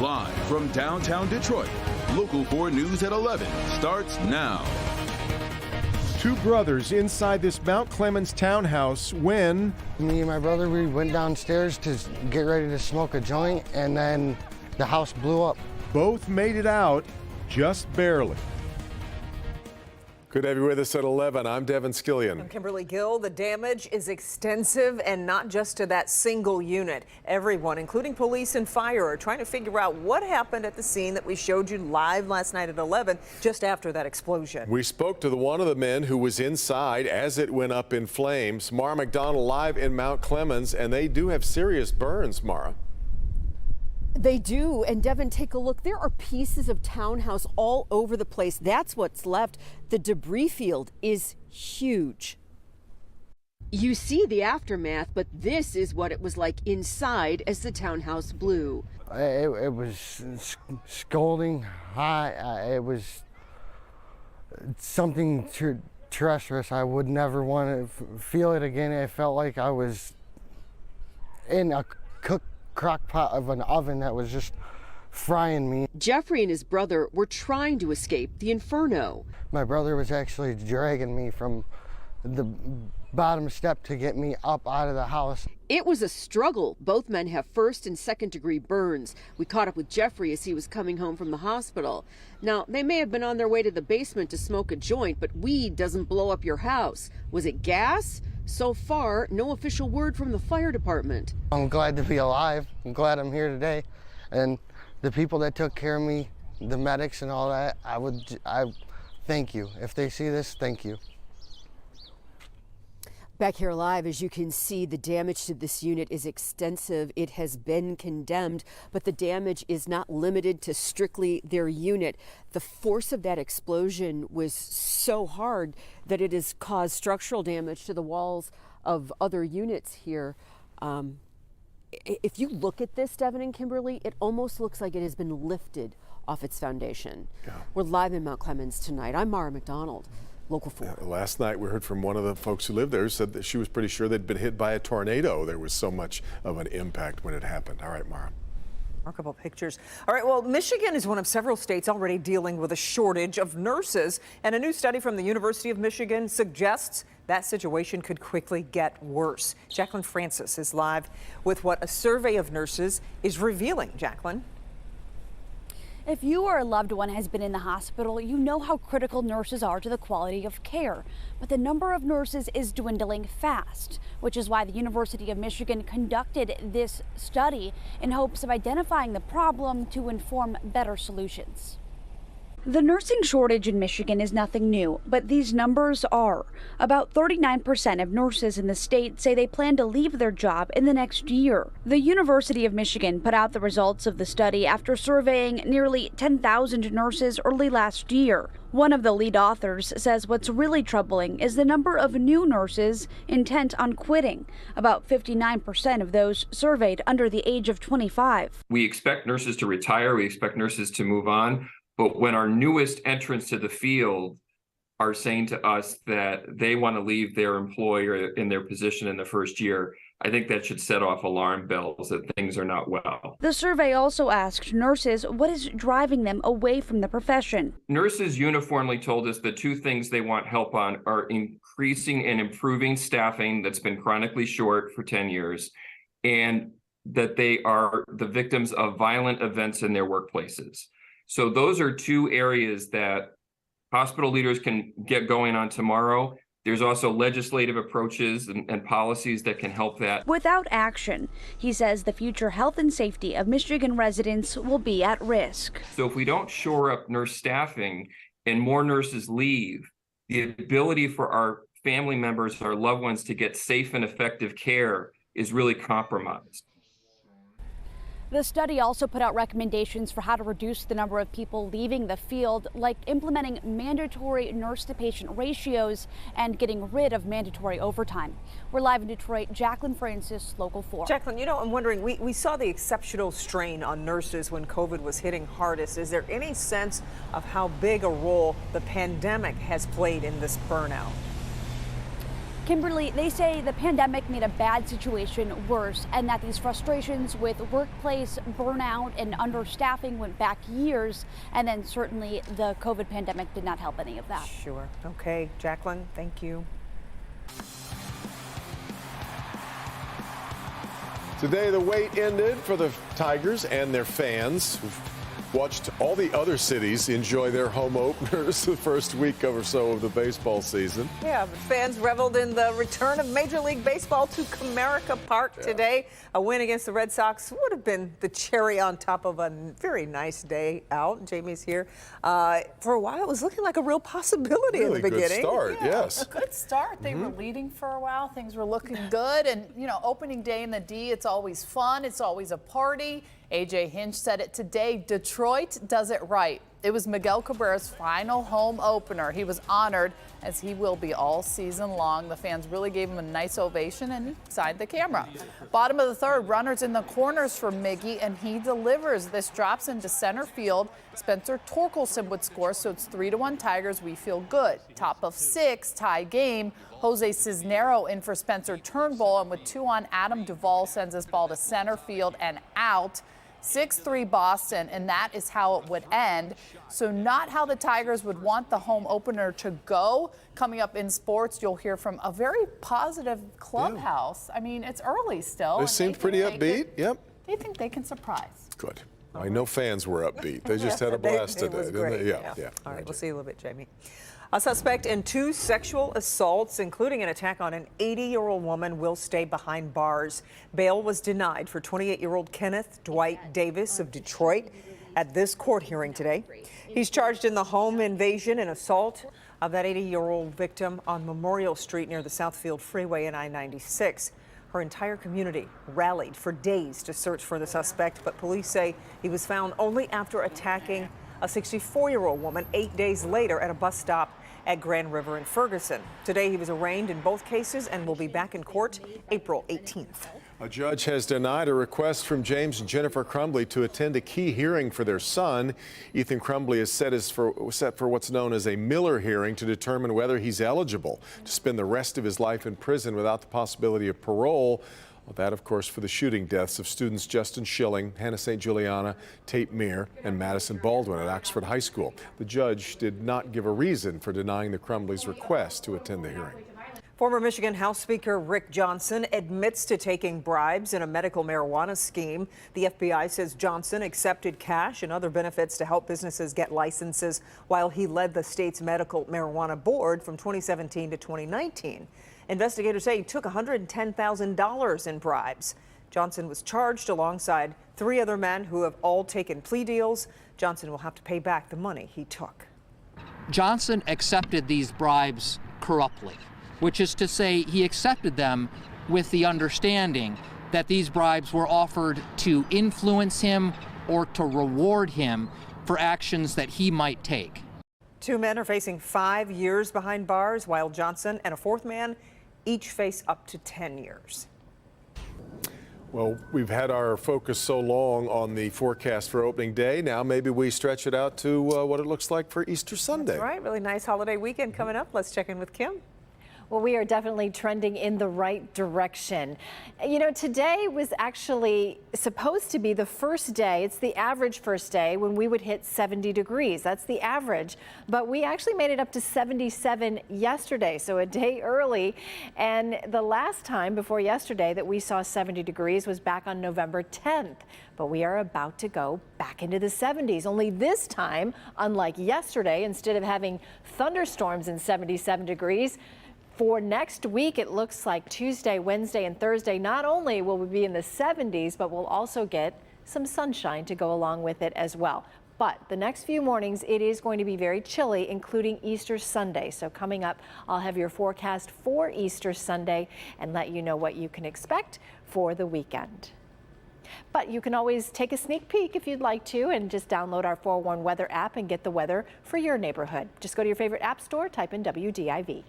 Live from downtown Detroit, Local 4 News at 11 starts now. Two brothers inside this Mount Clemens townhouse when me and my brother, we went downstairs to get ready to smoke a joint, and then the house blew up. both made it out just barely. Good to have you with us at 11. I'm Devin Skillian. I'm Kimberly Gill. The damage is extensive and not just to that single unit. Everyone, including police and fire, are trying to figure out what happened at the scene that we showed you live last night at 11, just after that explosion. We spoke to one of the men who was inside as it went up in flames. Mara McDonald live in Mount Clemens, and they do have serious burns, Mara. They do. And Devin, take a look. There are pieces of townhouse all over the place. That's what's left. The debris field is huge. You see the aftermath, but this is what it was like inside as the townhouse blew. It was scalding hot. It was something treacherous. I would never want to feel it again. It felt like I was in a crock pot of an oven that was just frying me. Jeffrey and his brother were trying to escape the inferno. My brother was actually dragging me from the bottom step to get me up out of the house. It was a struggle. Both men have first and second degree burns. We caught up with Jeffrey as he was coming home from the hospital. Now, they may have been on their way to the basement to smoke a joint, but weed doesn't blow up your house. Was it gas? So far, no official word from the fire department. I'm glad to be alive. I'm glad I'm here today. And the people that took care of me, the medics and all that, I thank you. If they see this, thank you. Back here live, as you can see, the damage to this unit is extensive. It has been condemned, but the damage is not limited to strictly their unit. The force of that explosion was so hard that it has caused structural damage to the walls of other units here. If you look at this, Devin and Kimberly, it almost looks like it has been lifted off its foundation. Yeah. We're live in Mount Clemens tonight. I'm Mara McDonald. Local 4. Last night we heard from one of the folks who lived there who said that she was pretty sure they'd been hit by a tornado. There was so much of an impact when it happened. All right, Mara. Remarkable pictures. All right, well, Michigan is one of several states already dealing with a shortage of nurses, and a new study from the University of Michigan suggests that situation could quickly get worse. Jacqueline Francis is live with what a survey of nurses is revealing. Jacqueline. If you or a loved one has been in the hospital, you know how critical nurses are to the quality of care. But the number of nurses is dwindling fast, which is why the University of Michigan conducted this study in hopes of identifying the problem to inform better solutions. The nursing shortage in Michigan is nothing new, but these numbers are. About 39% of nurses in the state say they plan to leave their job in the next year. The University of Michigan put out the results of the study after surveying nearly 10,000 nurses early last year. One of the lead authors says what's really troubling is the number of new nurses intent on quitting. About 59% of those surveyed under the age of 25. We expect nurses to retire. We expect nurses to move on. But when our newest entrants to the field are saying to us that they want to leave their employer in their position in the first year, I think that should set off alarm bells that things are not well. The survey also asked nurses what is driving them away from the profession. Nurses uniformly told us the two things they want help on are increasing and improving staffing that's been chronically short for 10 years, and that they are the victims of violent events in their workplaces. So those are two areas that hospital leaders can get going on tomorrow. There's also legislative approaches and policies that can help that. Without action, he says the future health and safety of Michigan residents will be at risk. So if we don't shore up nurse staffing and more nurses leave, the ability for our family members, our loved ones to get safe and effective care is really compromised. The study also put out recommendations for how to reduce the number of people leaving the field, like implementing mandatory nurse-to-patient ratios and getting rid of mandatory overtime. We're live in Detroit. Jacqueline Francis, Local 4. Jacqueline, you know, I'm wondering, we saw the exceptional strain on nurses when COVID was hitting hardest. Is there any sense of how big a role the pandemic has played in this burnout? Kimberly, they say the pandemic made a bad situation worse and that these frustrations with workplace burnout and understaffing went back years. And then certainly the COVID pandemic did not help any of that. Sure. Okay, Jacqueline, thank you. Today, the wait ended for the Tigers and their fans who've watched all the other cities enjoy their home openers the first week or so of the baseball season. Yeah, but fans reveled in the return of Major League Baseball to Comerica Park today. A win against the Red Sox would have been the cherry on top of a very nice day out. Jamie's here. For a while, it was looking like a real possibility in the beginning. Good start, yes. A good start. They were leading for a while. Things were looking good. And, you know, opening day in the D, it's always fun. It's always a party. A.J. Hinch said it today. Detroit does it right. It was Miguel Cabrera's final home opener. He was honored, as he will be all season long. The fans really gave him a nice ovation, and he signed the camera. Bottom of the third, runners in the corners for Miggy, and he delivers. This drops into center field. Spencer Torkelson would score, so it's 3-1 Tigers. We feel good. Top of 6, tie game. Jose Cisnero in for Spencer Turnbull, and with 2 on, Adam Duvall sends this ball to center field and out. 6-3 Boston, and that is how it would end. So not how the Tigers would want the home opener to go. Coming up in sports, you'll hear from a very positive clubhouse. I mean, it's early still. They seemed pretty upbeat. Yep. They think they can surprise. Good. I know fans were upbeat. They just had a blast today. It was didn't great. they? Yeah. All right, we'll see you a little bit, Jamie. A suspect in 2 sexual assaults, including an attack on an 80-year-old woman, will stay behind bars. Bail was denied for 28-year-old Kenneth Dwight Davis of Detroit at this court hearing today. He's charged in the home invasion and assault of that 80-year-old victim on Memorial Street near the Southfield Freeway and I-96. Her entire community rallied for days to search for the suspect, but police say he was found only after attacking a 64-year-old woman 8 days later at a bus stop at Grand River in Ferguson. Today, he was arraigned in both cases and will be back in court April 18th. A judge has denied a request from James and Jennifer Crumbley to attend a key hearing for their son. Ethan Crumbley is set for what's known as a Miller hearing to determine whether he's eligible to spend the rest of his life in prison without the possibility of parole. Well, that, of course, for the shooting deaths of students Justin Schilling, Hannah St. Juliana, Tate Meir, and Madison Baldwin at Oxford High School. The judge did not give a reason for denying the Crumbleys' request to attend the hearing. Former Michigan House Speaker Rick Johnson admits to taking bribes in a medical marijuana scheme. The FBI says Johnson accepted cash and other benefits to help businesses get licenses while he led the state's medical marijuana board from 2017 to 2019. Investigators say he took $110,000 in bribes. Johnson was charged alongside 3 other men who have all taken plea deals. Johnson will have to pay back the money he took. Johnson accepted these bribes corruptly, which is to say he accepted them with the understanding that these bribes were offered to influence him or to reward him for actions that he might take. 2 men are facing 5 years behind bars, while Johnson and a 4th man each face up to 10 years. Well, we've had our focus so long on the forecast for opening day. Now maybe we stretch it out to what it looks like for Easter Sunday. That's right. Really nice holiday weekend coming up. Let's check in with Kim. Well, we are definitely trending in the right direction. You know, today was actually supposed to be the first day. It's the average first day when we would hit 70 degrees. That's the average. But we actually made it up to 77 yesterday, so a day early. And the last time before yesterday that we saw 70 degrees was back on November 10th. But we are about to go back into the 70s. Only this time, unlike yesterday, instead of having thunderstorms in 77 degrees, for next week, it looks like Tuesday, Wednesday, and Thursday, not only will we be in the 70s, but we'll also get some sunshine to go along with it as well. But the next few mornings, it is going to be very chilly, including Easter Sunday. So coming up, I'll have your forecast for Easter Sunday and let you know what you can expect for the weekend. But you can always take a sneak peek if you'd like to and just download our 411 Weather app and get the weather for your neighborhood. Just go to your favorite app store, type in WDIV.